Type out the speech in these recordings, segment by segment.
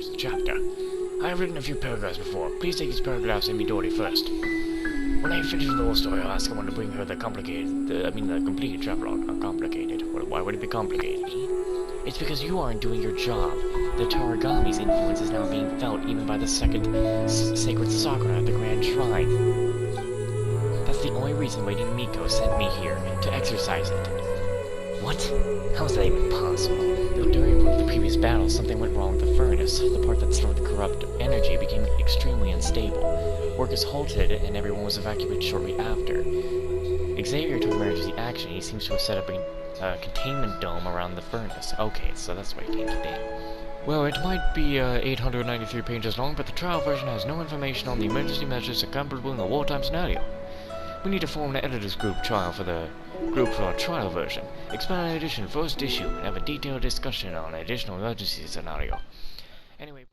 continues the chapter. I have written a few paragraphs before. Please take these paragraphs and meet Dory first. When I finish the whole story, I'll ask someone to bring her the completed travelogue. Uncomplicated. Why would it be complicated? It's because you aren't doing your job. The Torigami's influence is now being felt even by the second sacred Sakura at the Grand Shrine. That's the only reason Lady Miko sent me here, to exercise it. What? How is that even possible? Though during one of the previous battles, something went wrong with the furnace. The part that stored the corrupt energy became extremely unstable. Work is halted, and everyone was evacuated shortly after. Xavier took emergency action. He seems to have set up a containment dome around the furnace. Okay, so that's what it came to be. Well, it might be 893 pages long, but the trial version has no information on the emergency measures accompanying a wartime scenario. We need to form an editors group trial for the trial version, expand an edition first issue, and have a detailed discussion on an additional emergency scenario. Anyway.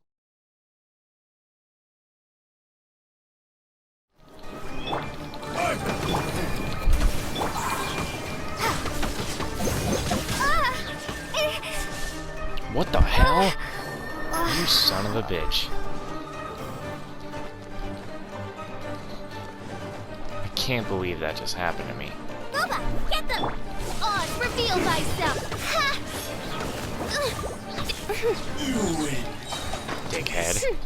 What the hell? You son of a bitch. I can't believe that just happened to me. Boba, get them! On, reveal thyself! Ha! You win. Dickhead.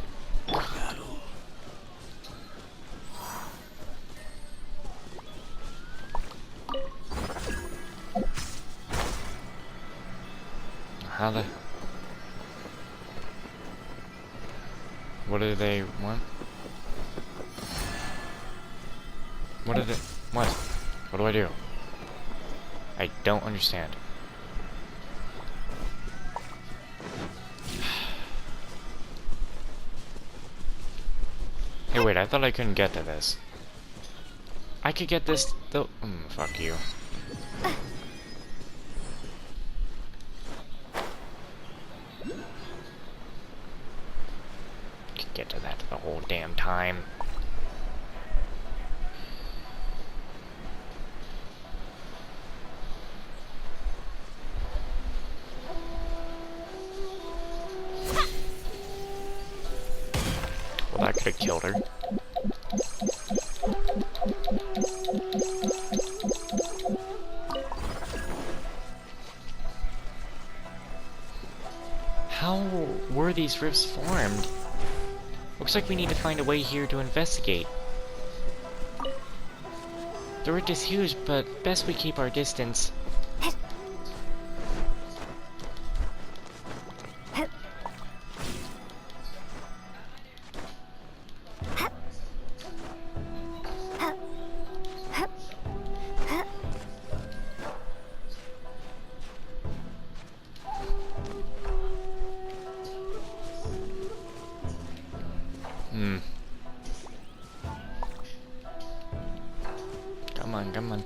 How the... What do they want? What did it... What? What do I do? I don't understand. Hey, wait, I thought I couldn't get to this. I could get this, though... fuck you. Could get to that the whole damn time. Well, that could have killed her. How were these rifts formed? Looks like we need to find a way here to investigate. The rift is huge, but best we keep our distance. Come on.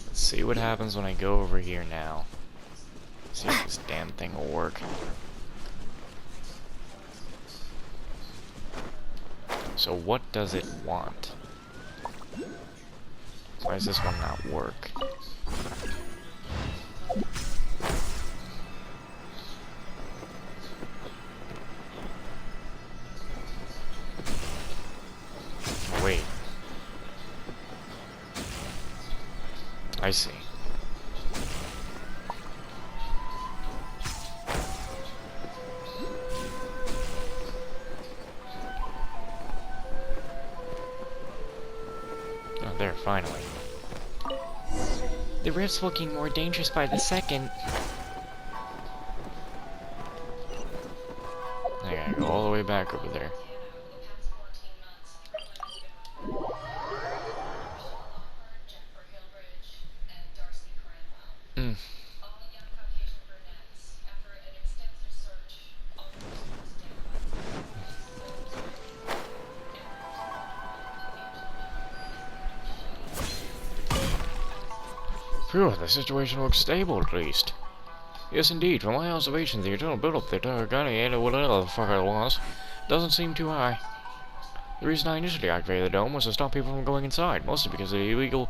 Let's see what happens when I go over here now. See if this damn thing will work. So what does it want? Why does this one not work? Oh, wait. I see. There, finally. The rift's looking more dangerous by the second. I gotta go all the way back over there. Phew, the situation looks stable at least. Yes, indeed. From my observations, the internal buildup of the Targaryen or whatever the fuck it was doesn't seem too high. The reason I initially activated the dome was to stop people from going inside, mostly because of the illegal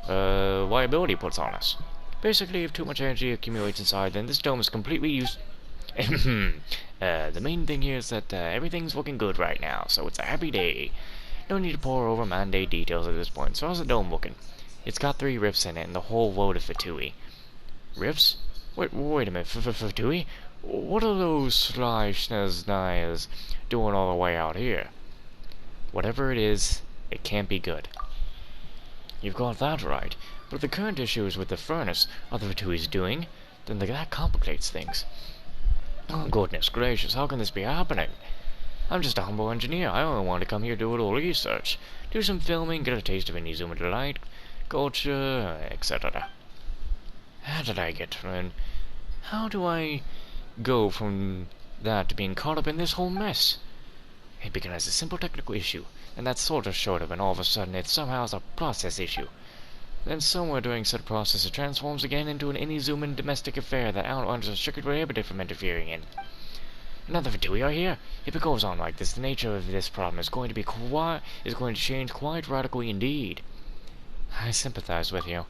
liability it puts on us. Basically, if too much energy accumulates inside, then this dome is completely used. The main thing here is that everything's looking good right now, so it's a happy day. No need to pour over mandate details at this point. So how's the dome looking? It's got 3 rifts in it and the whole load of Fatui. Rifts? Wait a minute, Fatui? What are those sly schneznayas doing all the way out here? Whatever it is, it can't be good. You've got that right, but if the current issue is with the furnace other Fatui's doing, then that complicates things. Oh, goodness gracious, how can this be happening? I'm just a humble engineer. I only want to come here to do a little research, do some filming, get a taste of Inizuma delight, culture, etc. How did I get from... How do I go from that to being caught up in this whole mess? It began as a simple technical issue, and that sort of showed up, and all of a sudden it somehow is a process issue. Then somewhere during said process it transforms again into an Inizuman domestic affair that Outlanders are strictly prohibited from interfering in. Another Fatui are here. If it goes on like this, the nature of this problem is going to change quite radically indeed. I sympathize with you.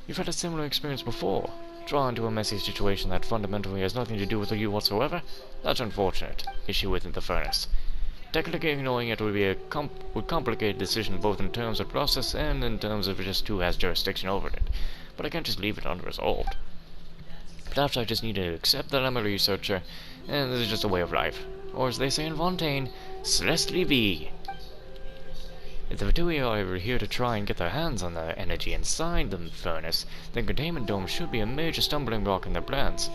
You've had a similar experience before, drawn into a messy situation that fundamentally has nothing to do with you whatsoever. That's unfortunate. Issue within the furnace. Technically ignoring it would complicate the decision both in terms of process and in terms of just who has jurisdiction over it. But I can't just leave it unresolved. Perhaps I just need to accept that I'm a researcher, and this is just a way of life. Or as they say in Fontaine, Celeste vie. If the Fatui are here to try and get their hands on the energy inside the furnace, then containment dome should be a major stumbling block in their plans.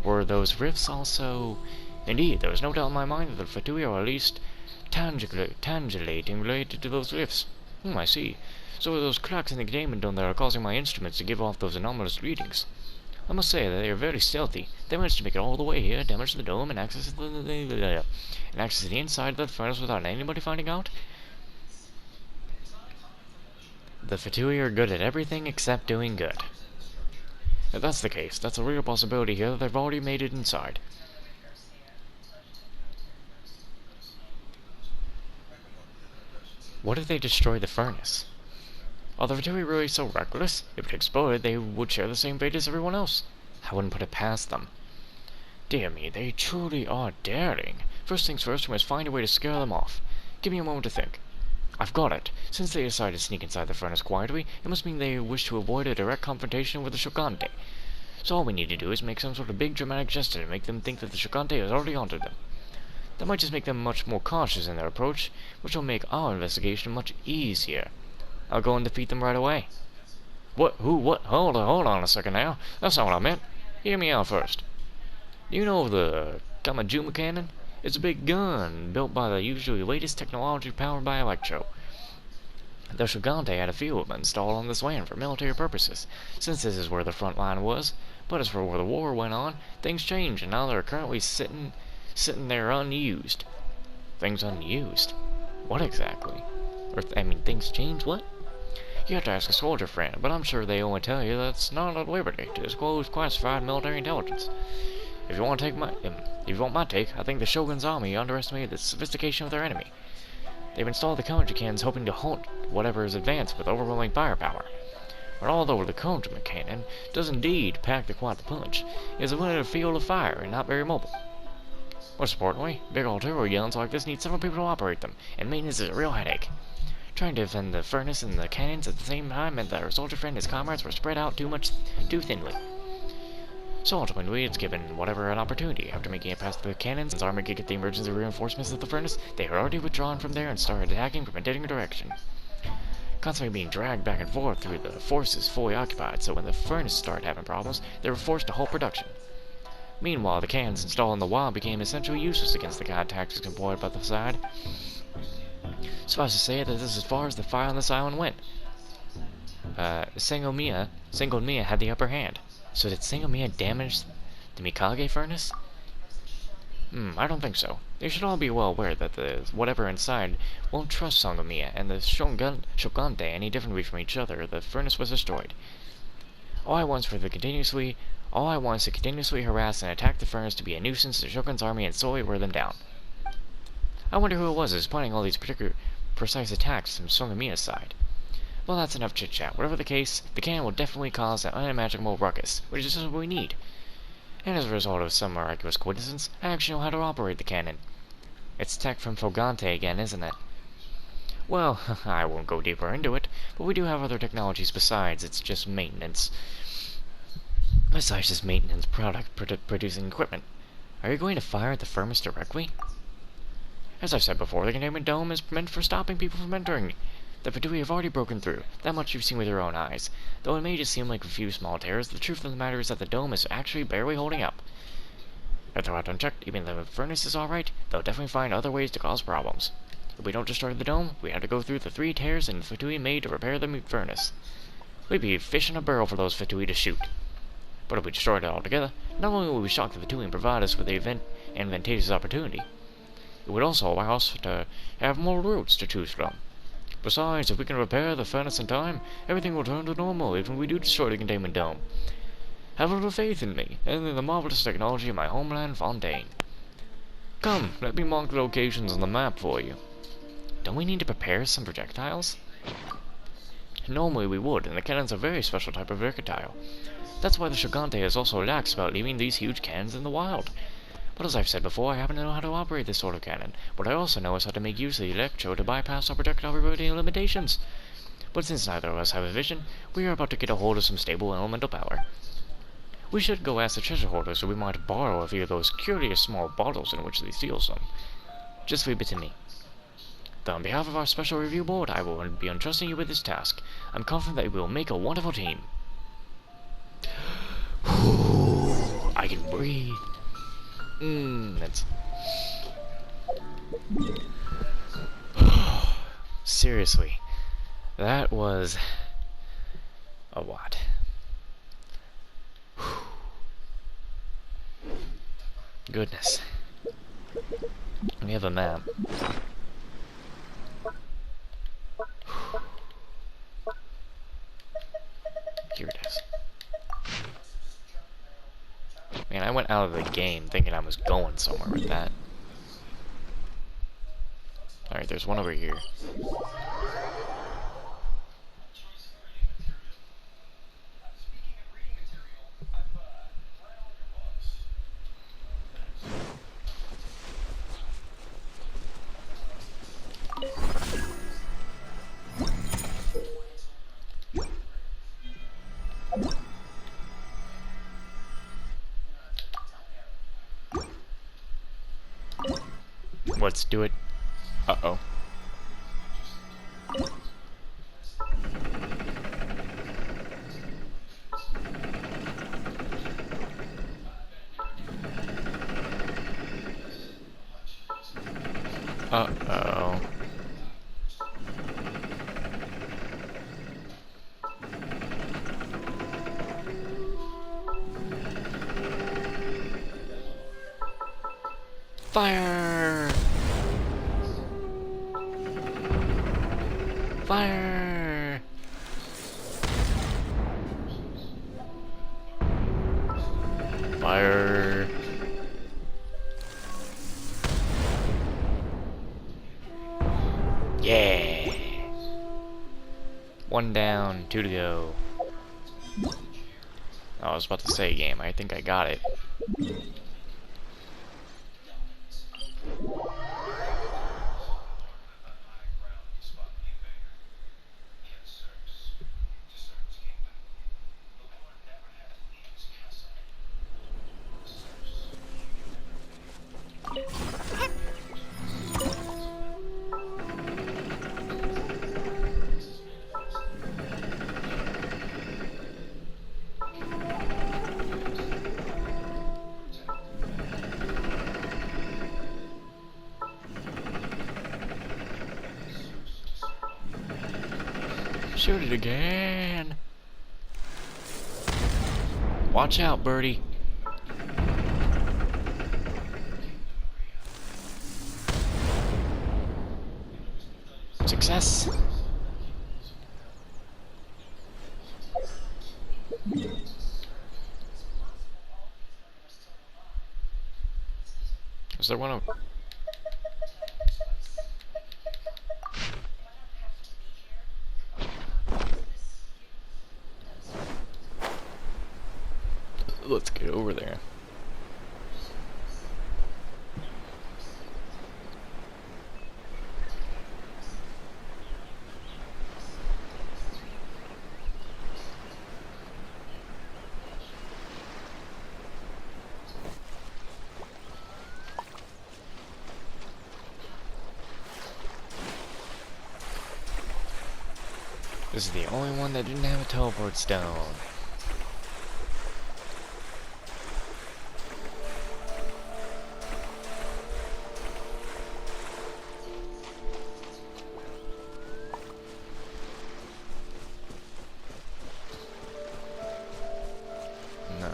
Were those rifts also... Indeed, there was no doubt in my mind that the Fatui are at least tangulating related to those rifts. I see. So are those cracks in the containment dome that are causing my instruments to give off those anomalous readings. I must say that they are very stealthy. They managed to make it all the way here, damage the dome, and access the inside of the furnace without anybody finding out. The Fatui are good at everything except doing good. If that's the case, that's a real possibility here that they've already made it inside. What if they destroy the furnace? Are the Fatui really so reckless? If it exploded, they would share the same fate as everyone else. I wouldn't put it past them. Dear me, they truly are daring. First things first, we must find a way to scare them off. Give me a moment to think. I've got it. Since they decided to sneak inside the furnace quietly, it must mean they wish to avoid a direct confrontation with the Shokante. So all we need to do is make some sort of big dramatic gesture to make them think that the Shokante has already onto them. That might just make them much more cautious in their approach, which will make our investigation much easier. I'll go and defeat them right away. What? Who? What? Hold on a second now. That's not what I meant. Hear me out first. Do you know the Kamajuma cannon? It's a big gun, built by the usually latest technology powered by electro. The Shogante had a few of them installed on this land for military purposes, since this is where the front line was. But as for where the war went on, things changed, and now they're currently sitting there unused. Things unused? What exactly? Things change? What? You have to ask a soldier friend, but I'm sure they only tell you that's not at liberty to disclose classified military intelligence. If you want my take, I think the Shogun's army underestimated the sophistication of their enemy. They've installed the Kounji cannons hoping to halt whatever is advanced with overwhelming firepower. But although the Kounji cannon does indeed pack quite the punch, it is a limited field of fire and not very mobile. Most importantly, big artillery guns like this need several people to operate them, and maintenance is a real headache. Trying to defend the furnace and the cannons at the same time meant that our soldier friend and his comrades were spread out too thinly. So ultimately, it's given whatever an opportunity. After making it past the cannons, his army could get the emergency reinforcements of the furnace, they had already withdrawn from there and started attacking from a different direction. Constantly being dragged back and forth through the forces fully occupied, so when the furnace started having problems, they were forced to halt production. Meanwhile, the cannons installed in the wild became essentially useless against the guide tactics employed by the side. Suffice to say that this is as far as the fire on this island went. Sengomiya had the upper hand. So did Sengomiya damage the Mikage furnace? I don't think so. They should all be well aware that the whatever inside won't trust Sengomiya and the Shogante any differently from each other. The furnace was destroyed. All I want is to continuously harass and attack the furnace, to be a nuisance to Shogun's army and slowly wear them down. I wonder who it was that was planning all these precise attacks from Songamina's side. Well, that's enough chit-chat. Whatever the case, the cannon will definitely cause an unimaginable ruckus, which is just what we need. And as a result of some miraculous coincidence, I actually know how to operate the cannon. It's tech from Fogante again, isn't it? Well, I won't go deeper into it, but we do have other technologies besides just maintenance product producing equipment. Are you going to fire at the furnace directly? As I've said before, the containment dome is meant for stopping people from entering. The Fatui have already broken through. That much you've seen with your own eyes. Though it may just seem like a few small tears, the truth of the matter is that the dome is actually barely holding up. If they're out unchecked, even the furnace is alright, they'll definitely find other ways to cause problems. If we don't destroy the dome, we have to go through the 3 tears and the Fatui made to repair the furnace. We'd be fish in a barrel for those Fatui to shoot. But if we destroyed it altogether, not only will we shock the Fatui and provide us with an advantageous opportunity, it would also allow us to have more routes to choose from. Besides, if we can repair the furnace in time, everything will turn to normal even when we do destroy the containment dome. Have a little faith in me, and in the marvelous technology of my homeland, Fontaine. Come, let me mark the locations on the map for you. Don't we need to prepare some projectiles? Normally we would, and the cannon's a very special type of projectile. That's why the Shogante is also lax about leaving these huge cannons in the wild. But as I've said before, I happen to know how to operate this sort of cannon. What I also know is how to make use of the electro to bypass our projectile reloading limitations. But since neither of us have a vision, we are about to get a hold of some stable elemental power. We should go ask the treasure hoarder so we might borrow a few of those curious small bottles in which they seal some. Just leave it to me. Though on behalf of our special review board, I will be entrusting you with this task. I'm confident that we will make a wonderful team. I can breathe. That's... Seriously, that was a lot. Goodness. We have a map. Here it is. Man, I went out of the game thinking I was going somewhere with that. Alright, there's one over here. Let's do it. Uh-oh. Uh-oh. Fire! Fire! Fire! Yeah! 1 down, 2 to go. I was about to say game, I think I got it. Shoot it again. Watch out, birdie. Success. Is there one? Let's get over there. This is the only one that didn't have a teleport stone. No.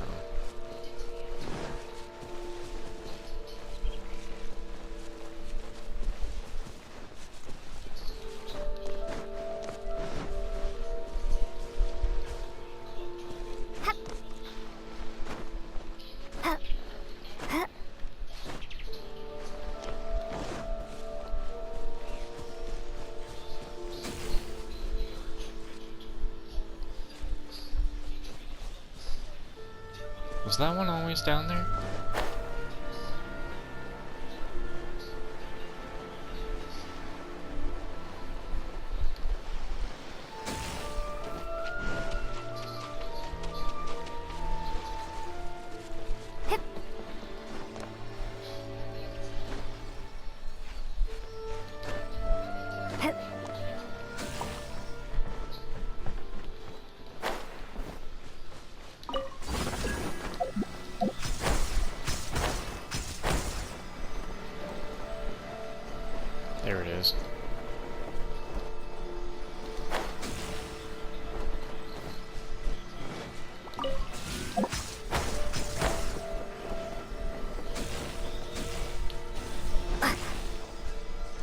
Was that one always down there? There it is.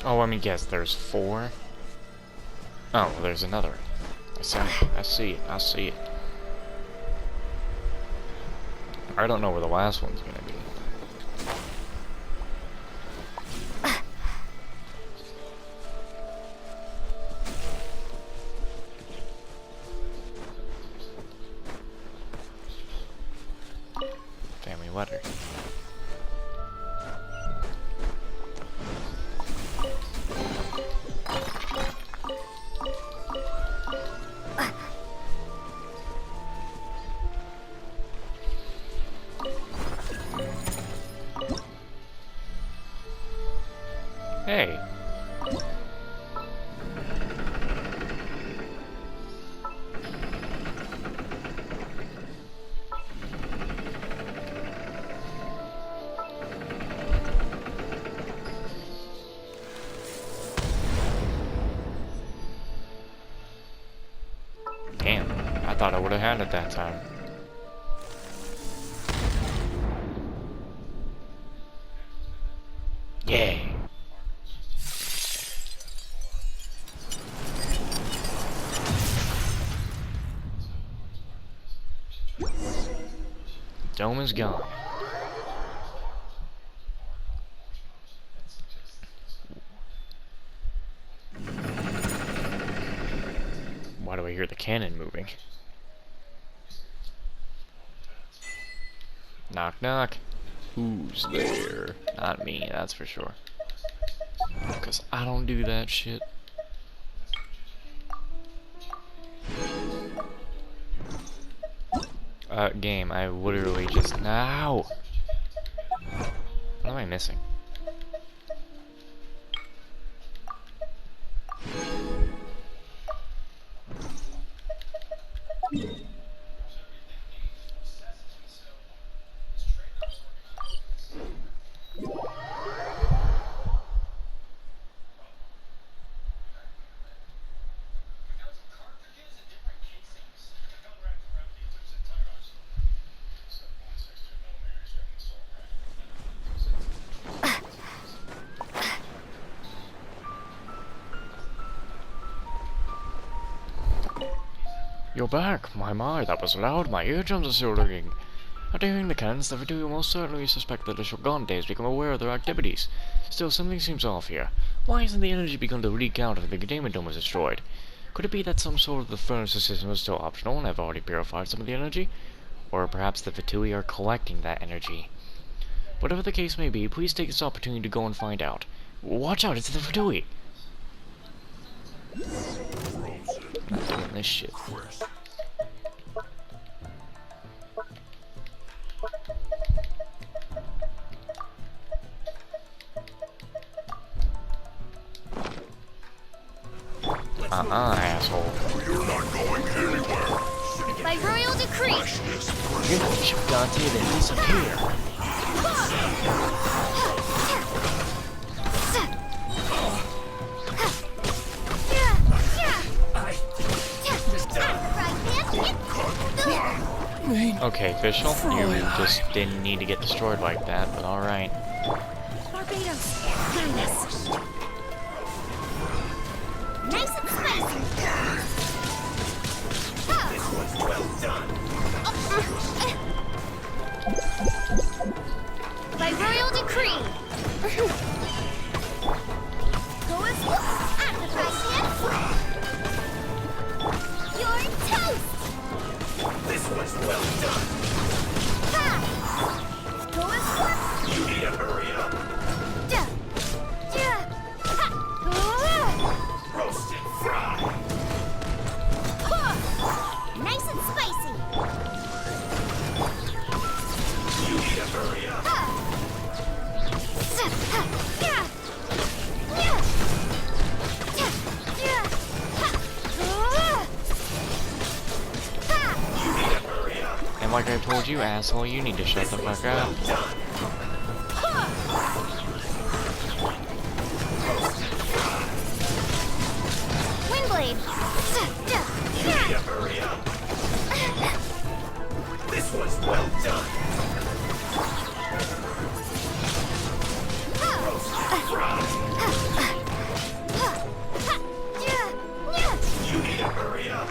Oh, let me guess, there's 4? Oh, there's another. I see it, I see it. I don't know where the last one's gonna be. Family letter. Hey. Damn, I thought I would have had it that time. Yay. Dome is gone. Why do I hear the cannon moving? Knock knock. Who's there? Not me, that's for sure. Because I don't do that shit. Game, I literally just... Ow! What am I missing? You're back! My, that was loud. My eardrums are still ringing. After hearing the cannons, the Vidui most certainly suspect that the Shogun has become aware of their activities. Still, something seems off here. Why hasn't the energy begun to leak out if the containment dome was destroyed? Could it be that some sort of the furnace system is still optional and have already purified some of the energy? Or perhaps the Vitui are collecting that energy. Whatever the case may be, please take this opportunity to go and find out. Watch out, it's the Vitui! Not doing this shit. Asshole. You're not going anywhere. By royal decree. You're not Shigante, then disappear. Okay, official, you just didn't need to get destroyed like that, but alright. Barbados, kindness. Nice and spicy. This was well done. By royal decree. Go as out of the frying pan. You're toast. This was well done. Ha! Go as You need to hurry up. Roast and fry. Nice and spicy. You need to hurry up. You need to hurry up. And like I told you, asshole, you need to shut the fuck up. Windblade. You need to hurry up. This was well done. Roast and fry. You need to hurry up.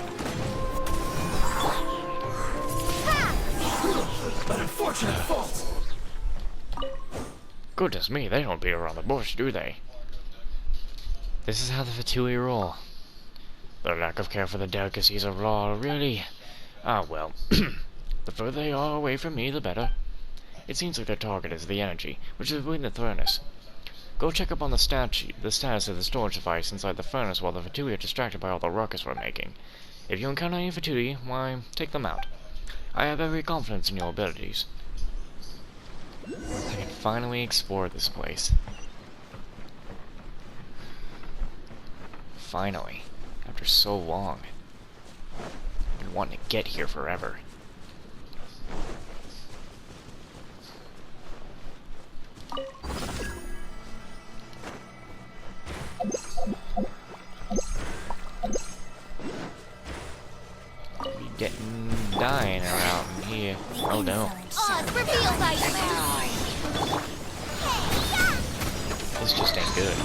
An unfortunate fault. Goodness me, they don't beat around the bush, do they? This is how the Fatui roll. The lack of care for the delicacies of law, really? Ah, well. The further they are away from me, the better. It seems like their target is the energy, which is within the furnace. Go check up on the status of the storage device inside the furnace while the Fatui are distracted by all the ruckus we're making. If you encounter any Fatui, why, take them out. I have every confidence in your abilities. I can finally explore this place. Finally. After so long. I've been wanting to get here forever. Be dying around here. Oh no. Oz revealed by you. This just ain't good.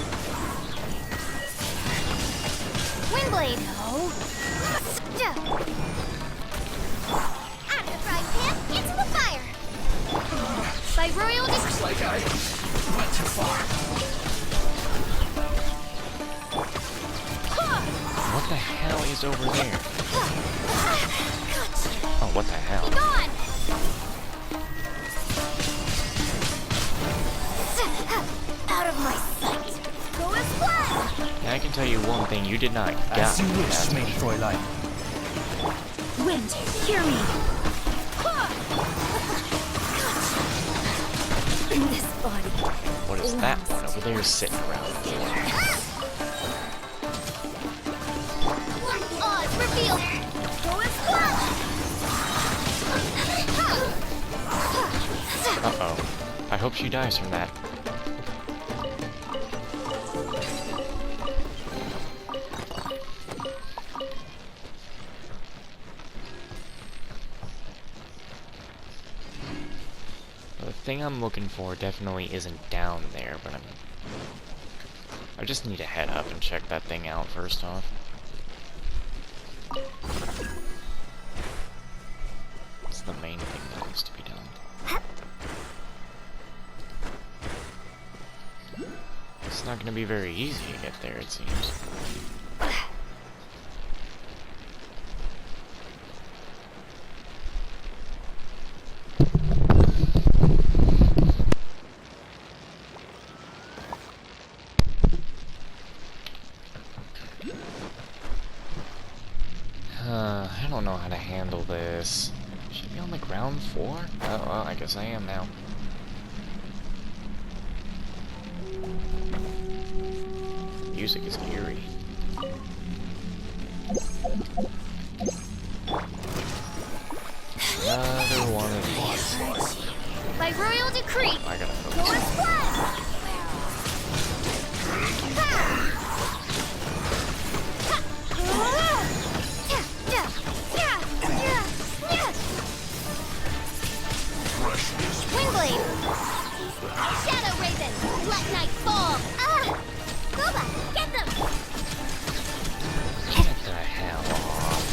Windblade. No. Out of the frying pan, into the fire. By royal decree. Like I went too far. What the hell is over there? Oh, what the hell? Gone. Out of my sight. Go as planned. Now I can tell you one thing you did not got. As you wish, That's Maid Fräulein. Wind, hear me. This body. What is that one over there sitting around for? Oz revealed. Go as planned. Uh-oh. I hope she dies from that. The thing I'm looking for definitely isn't down there, but I just need to head up and check that thing out first off. not gonna be very easy to get there, it seems. I don't know how to handle this. Should I be on the ground floor? Oh, well, I guess I am now. Music is eerie. Another one of these. By royal decree, I gotta go focus. as planned. Wingblade! Shadow Raven! Let night fall! Boba! Get them! Get the hell off.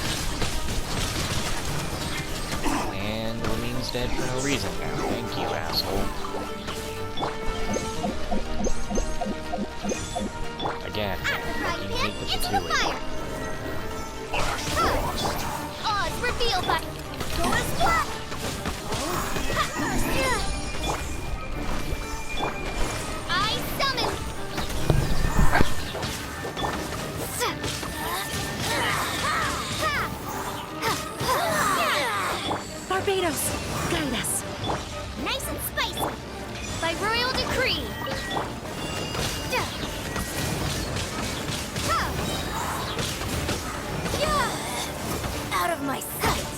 And Lamine's dead for no reason now. Thank you, asshole. Again, At the frying you pan, hate this into too. the fire! Odds revealed by... Go as planned! I summon... Barbados, guide us. Nice and spicy! By royal decree! Out of my sight!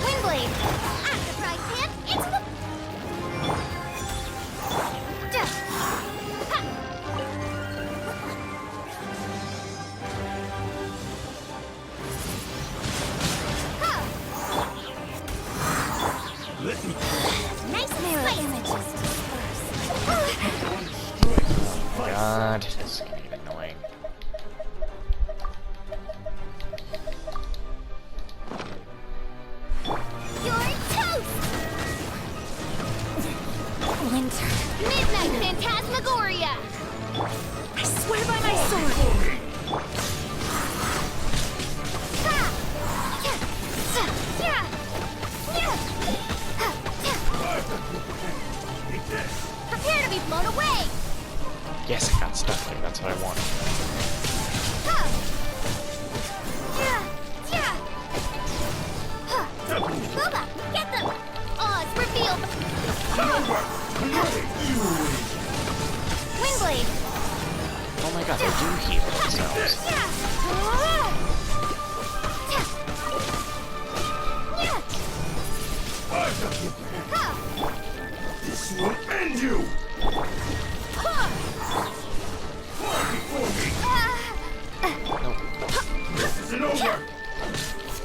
Wingblade! At the frying pan, into the... Let me Nice mirror images disperse. God, this is gonna get annoying. You're toast! Winter. Midnight Phantasmagoria! I swear by my sword. eat this. Prepare to be blown away! Yes, I got stuck there. That's what I wanted. Boba, get them! Oz revealed! Wingblade! Oh my god, they do heal themselves. This will end you. Nope. This isn't over.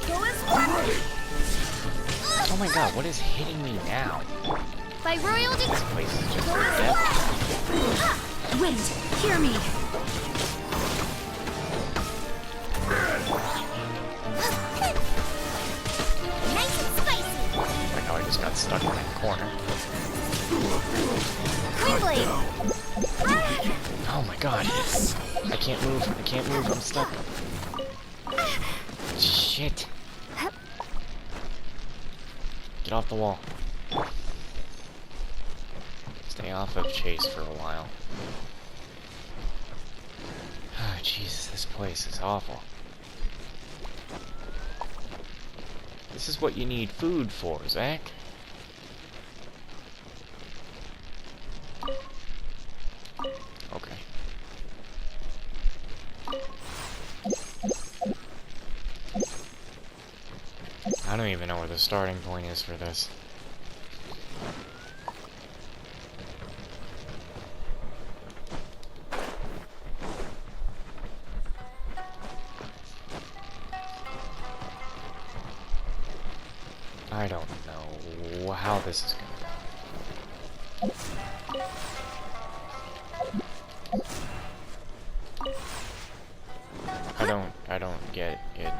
Go as one! Ready. Oh my god, what is hitting me now? By royal decree! This place is just death. Wind, hear me. Nice and spicy! Oh my god, I just got stuck in that corner. Wingblade! Oh my god. I can't move. I can't move. I'm stuck. Shit. Get off the wall. Stay off of Chase for a while. Ah, Jesus, this place is awful. This is what you need food for, Zach. Okay. I don't even know where the starting point is for this. I don't know how this is gonna go. I don't get it.